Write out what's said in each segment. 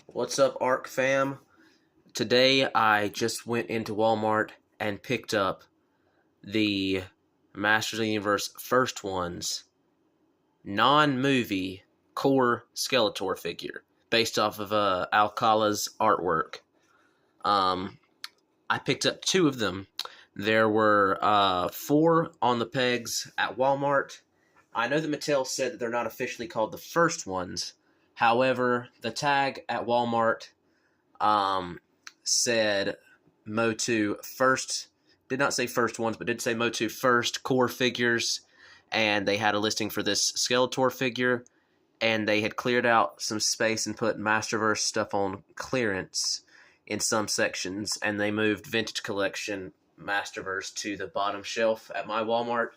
What's up, Arc fam? Today I just went into Walmart and picked up the Masters of the Universe First Ones non-movie core Skeletor figure based off of Alkala's artwork. I picked up two of them. There were four on the pegs at Walmart. I know that Mattel said that they're not officially called the First Ones. However, the tag at Walmart said MOTU first, did not say First Ones, but did say MOTU first core figures, and they had a listing for this Skeletor figure, and they had cleared out some space and put Masterverse stuff on clearance in some sections, and they moved Vintage Collection Masterverse to the bottom shelf at my Walmart,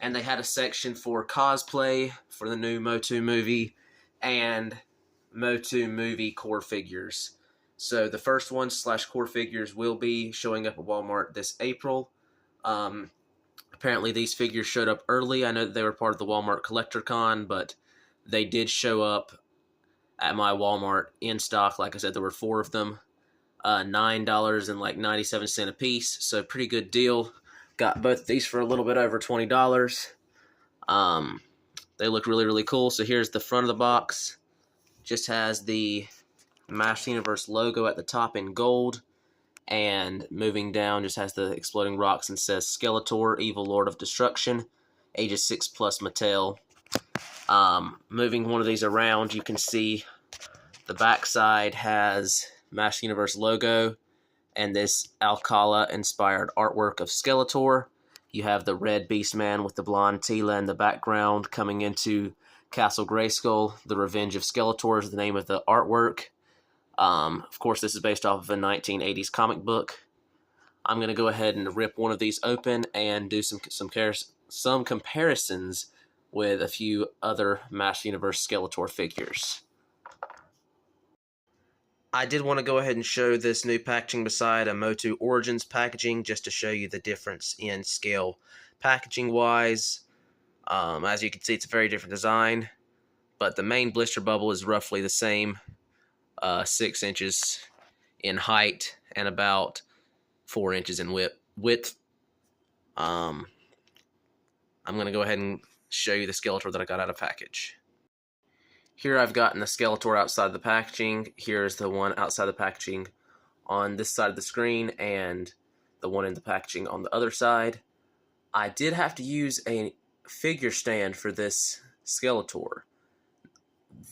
and they had a section for cosplay for the new MOTU movie, and MOTU movie core figures. So the first one / core figures will be showing up at Walmart this April. Apparently these figures showed up early. I know that they were part of the Walmart Collector Con, but they did show up at my Walmart in stock. Like I said, there were four of them. $9.97 a piece, so pretty good deal. Got both of these for a little bit over $20. They look really, really cool. So here's the front of the box. Just has the Master Universe logo at the top in gold, and moving down just has the exploding rocks and says Skeletor, Evil Lord of Destruction, ages 6+ Mattel. Moving one of these around, you can see the backside has Master Universe logo and this Alkala inspired artwork of Skeletor. You have the red Beastman with the blonde Tila in the background coming into Castle Grayskull. The Revenge of Skeletor is the name of the artwork. Of course, this is based off of a 1980s comic book. I'm going to go ahead and rip one of these open and do some comparisons with a few other Master Universe Skeletor figures. I did want to go ahead and show this new packaging beside a MOTU Origins packaging just to show you the difference in scale packaging-wise. As you can see, it's a very different design, but the main blister bubble is roughly the same, 6 inches in height and about 4 inches in width. I'm going to go ahead and show you the Skeletor that I got out of package. Here I've gotten the Skeletor outside the packaging. Here's the one outside the packaging on this side of the screen, and the one in the packaging on the other side. I did have to use a figure stand for this Skeletor.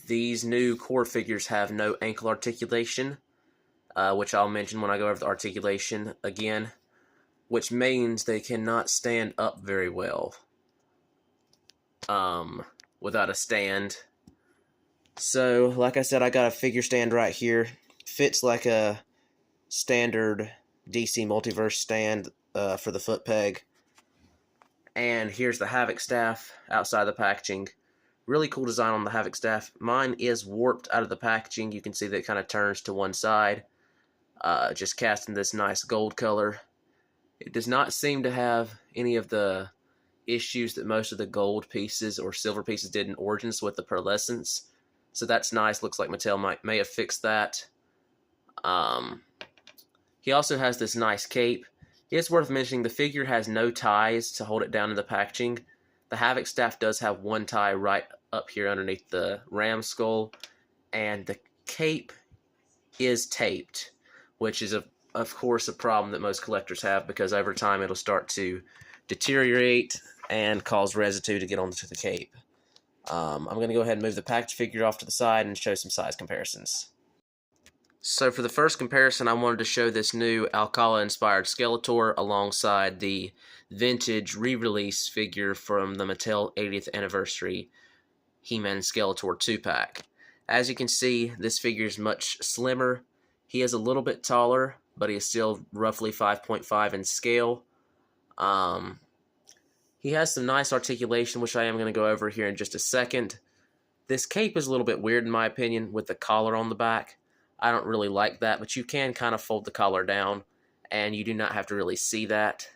These new core figures have no ankle articulation, which I'll mention when I go over the articulation again, which means they cannot stand up very well without a stand. So, like I said, I got a figure stand right here. Fits like a standard DC Multiverse stand for the foot peg. And here's the Havoc staff outside the packaging. Really cool design on the Havoc staff. Mine is warped out of the packaging. You can see that it kind of turns to one side, just casting this nice gold color. It does not seem to have any of the issues that most of the gold pieces or silver pieces did in Origins with the pearlescence. So that's nice. Looks like Mattel may have fixed that. He also has this nice cape. It's worth mentioning the figure has no ties to hold it down in the packaging. The Havoc staff does have one tie right up here underneath the ram skull, and the cape is taped, which is of course a problem that most collectors have, because over time it'll start to deteriorate and cause residue to get onto the cape. I'm going to go ahead and move the package figure off to the side and show some size comparisons. So for the first comparison, I wanted to show this new Alkala-inspired Skeletor alongside the vintage re-release figure from the Mattel 80th Anniversary He-Man Skeletor 2-pack. As you can see, this figure is much slimmer. He is a little bit taller, but he is still roughly 5.5 in scale. He has some nice articulation, which I am going to go over here in just a second. This cape is a little bit weird in my opinion with the collar on the back. I don't really like that, but you can kind of fold the collar down, and you do not have to really see that.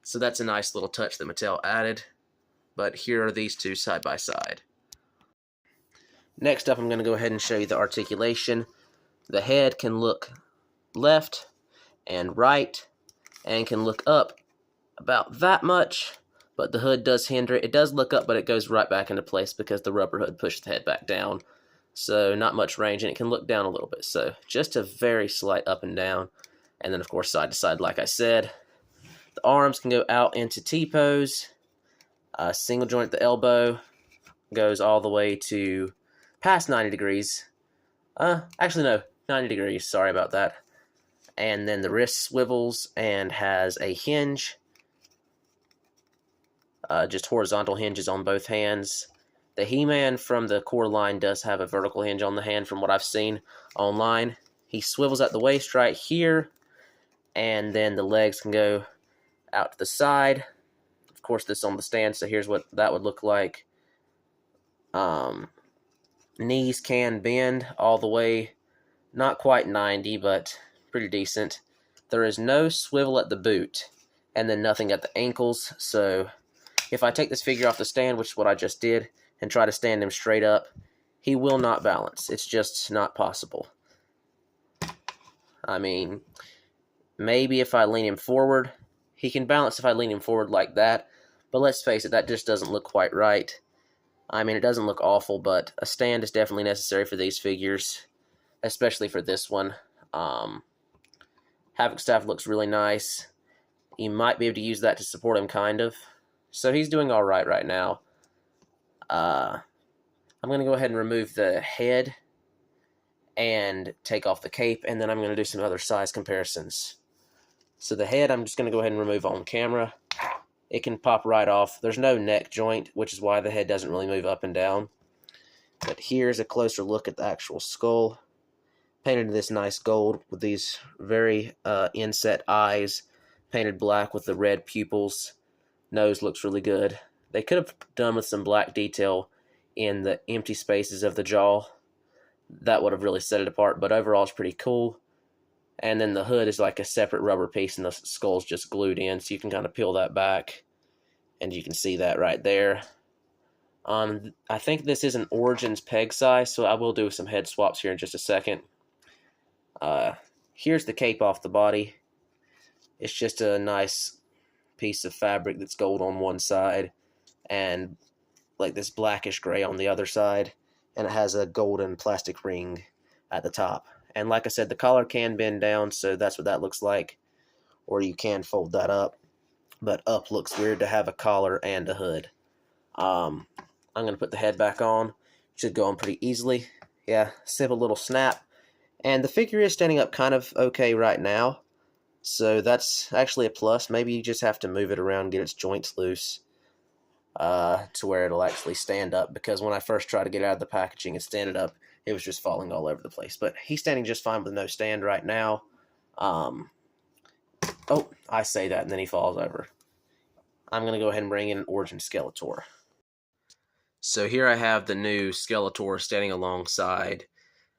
So that's a nice little touch that Mattel added. But here are these two side by side. Next up, I'm going to go ahead and show you the articulation. The head can look left and right and can look up about that much, but the hood does hinder it. It does look up, but it goes right back into place because the rubber hood pushed the head back down. So not much range, and it can look down a little bit. So just a very slight up and down. And then, of course, side to side, like I said. The arms can go out into T-pose. Single joint at the elbow goes all the way to past 90 degrees. Actually, no, 90 degrees. Sorry about that. And then the wrist swivels and has a hinge. Just horizontal hinges on both hands. The He-Man from the core line does have a vertical hinge on the hand from what I've seen online. He swivels at the waist right here, and then the legs can go out to the side. Of course, this is on the stand, so here's what that would look like. Knees can bend all the way, not quite 90, but pretty decent. There is no swivel at the boot, and then nothing at the ankles, so if I take this figure off the stand, which is what I just did, and try to stand him straight up, he will not balance. It's just not possible. I mean, maybe if I lean him forward, he can balance if I lean him forward like that, but let's face it, that just doesn't look quite right. I mean, it doesn't look awful, but a stand is definitely necessary for these figures, especially for this one. Havoc Staff looks really nice. You might be able to use that to support him, kind of. So he's doing all right now. I'm going to go ahead and remove the head and take off the cape, and then I'm going to do some other size comparisons. So the head, I'm just going to go ahead and remove on camera. It can pop right off. There's no neck joint, which is why the head doesn't really move up and down. But here's a closer look at the actual skull. Painted in this nice gold with these very inset eyes. Painted black with the red pupils. Nose looks really good. They could have done with some black detail in the empty spaces of the jaw. That would have really set it apart, but overall it's pretty cool. And then the hood is like a separate rubber piece, and the skull's just glued in, so you can kind of peel that back, and you can see that right there. I think this is an Origins peg size, so I will do some head swaps here in just a second. Here's the cape off the body. It's just a nice piece of fabric that's gold on one side and like this blackish gray on the other side, and it has a golden plastic ring at the top. And like I said, the collar can bend down, so that's what that looks like, or you can fold that up, but up looks weird to have a collar and a hood. I'm going to put the head back on. Should go on pretty easily. Yeah, simple little snap. And the figure is standing up kind of okay right now, so that's actually a plus. Maybe you just have to move it around, get its joints loose, to where it'll actually stand up, because when I first tried to get it out of the packaging and stand it up, it was just falling all over the place. But he's standing just fine with no stand right now. Oh, I say that and then he falls over. I'm going to go ahead and bring in an Origin Skeletor. So here I have the new Skeletor standing alongside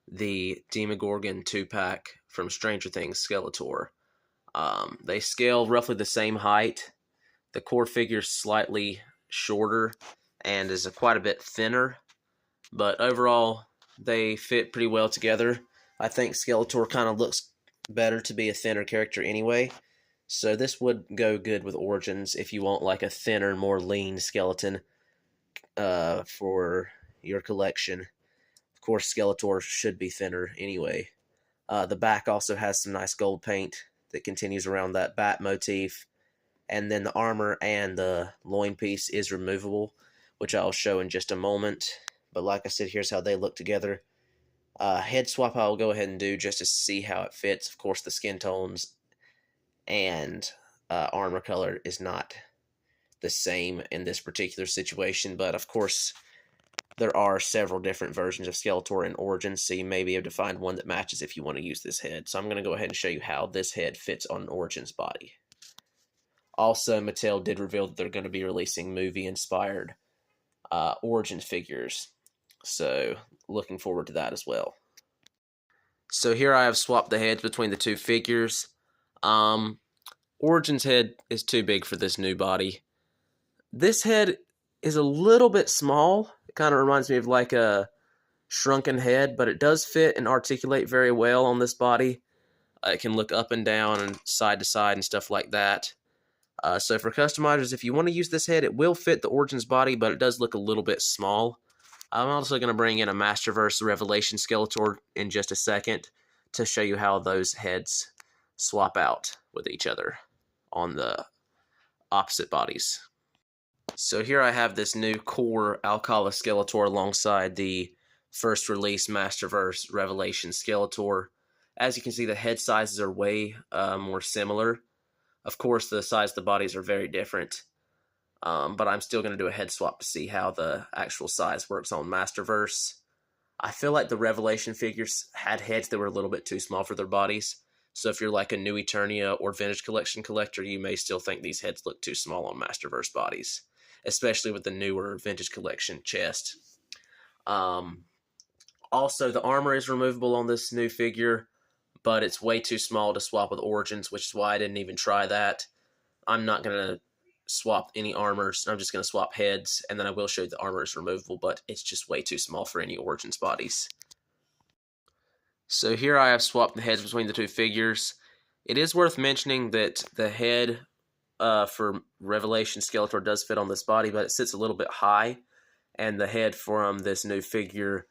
the Demogorgon 2-pack from Stranger Things Skeletor. They scale roughly the same height. The core figure's slightly shorter and is quite a bit thinner, but overall they fit pretty well together. I think Skeletor kind of looks better to be a thinner character anyway, so this would go good with Origins if you want like a thinner, more lean skeleton for your collection. Of course, Skeletor should be thinner anyway. The back also has some nice gold paint that continues around that bat motif. And then the armor and the loin piece is removable, which I'll show in just a moment. But like I said, here's how they look together. Head swap I'll go ahead and do just to see how it fits. Of course, the skin tones and armor color is not the same in this particular situation. But of course, there are several different versions of Skeletor in Origins, so you may be able to find one that matches if you want to use this head. So I'm going to go ahead and show you how this head fits on Origins body. Also, Mattel did reveal that they're going to be releasing movie-inspired Origins figures, so looking forward to that as well. So here I have swapped the heads between the two figures. Origins head is too big for this new body. This head is a little bit small. It kind of reminds me of like a shrunken head, but it does fit and articulate very well on this body. It can look up and down and side to side and stuff like that. So for customizers, if you want to use this head, it will fit the Origins body, but it does look a little bit small. I'm also going to bring in a Masterverse Revelation Skeletor in just a second to show you how those heads swap out with each other on the opposite bodies. So here I have this new core Alkala Skeletor alongside the first release Masterverse Revelation Skeletor. As you can see, the head sizes are way more similar. Of course, the size of the bodies are very different, but I'm still going to do a head swap to see how the actual size works on Masterverse. I feel like the Revelation figures had heads that were a little bit too small for their bodies, so if you're like a New Eternia or Vintage Collection collector, you may still think these heads look too small on Masterverse bodies, especially with the newer Vintage Collection chest. Also, the armor is removable on this new figure, but it's way too small to swap with Origins, which is why I didn't even try that. I'm not going to swap any armors. I'm just going to swap heads, and then I will show you the armor is removable, but it's just way too small for any Origins bodies. So here I have swapped the heads between the two figures. It is worth mentioning that the head for Revelation Skeletor does fit on this body, but it sits a little bit high, and the head from this new figure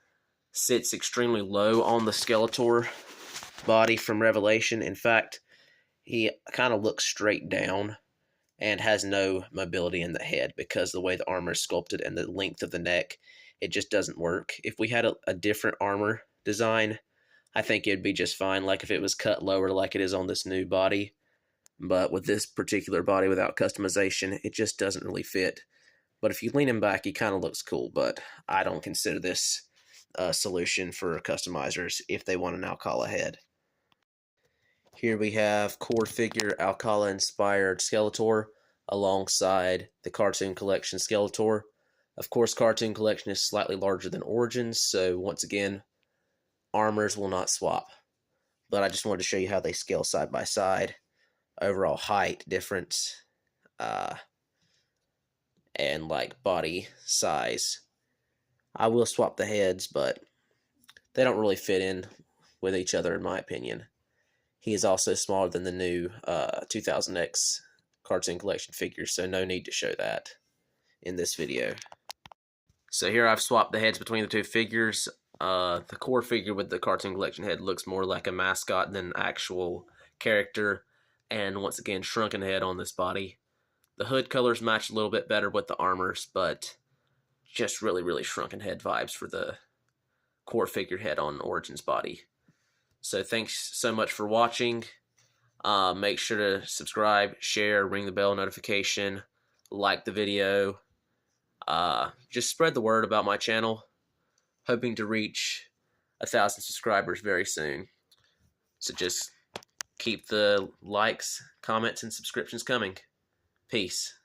sits extremely low on the Skeletor body from Revelation. In fact, he kind of looks straight down and has no mobility in the head because the way the armor is sculpted and the length of the neck, it just doesn't work. If we had a different armor design, I think it'd be just fine, like if it was cut lower like it is on this new body. But with this particular body without customization, it just doesn't really fit. But if you lean him back, he kind of looks cool, but I don't consider this a solution for customizers if they want an Alkala head. Here we have core figure Alkala inspired Skeletor alongside the Cartoon Collection Skeletor. Of course, Cartoon Collection is slightly larger than Origins, so once again, armors will not swap. But I just wanted to show you how they scale side by side. Overall height difference, and like body size. I will swap the heads, but they don't really fit in with each other in my opinion. He is also smaller than the new 2000X Cartoon Collection figures, so no need to show that in this video. So here I've swapped the heads between the two figures. The core figure with the Cartoon Collection head looks more like a mascot than an actual character, and once again, shrunken head on this body. The hood colors match a little bit better with the armors, but just really shrunken head vibes for the core figure head on Origins body. So thanks so much for watching. Make sure to subscribe, share, ring the bell notification, like the video. Just spread the word about my channel. Hoping to reach 1,000 subscribers very soon. So just keep the likes, comments, and subscriptions coming. Peace.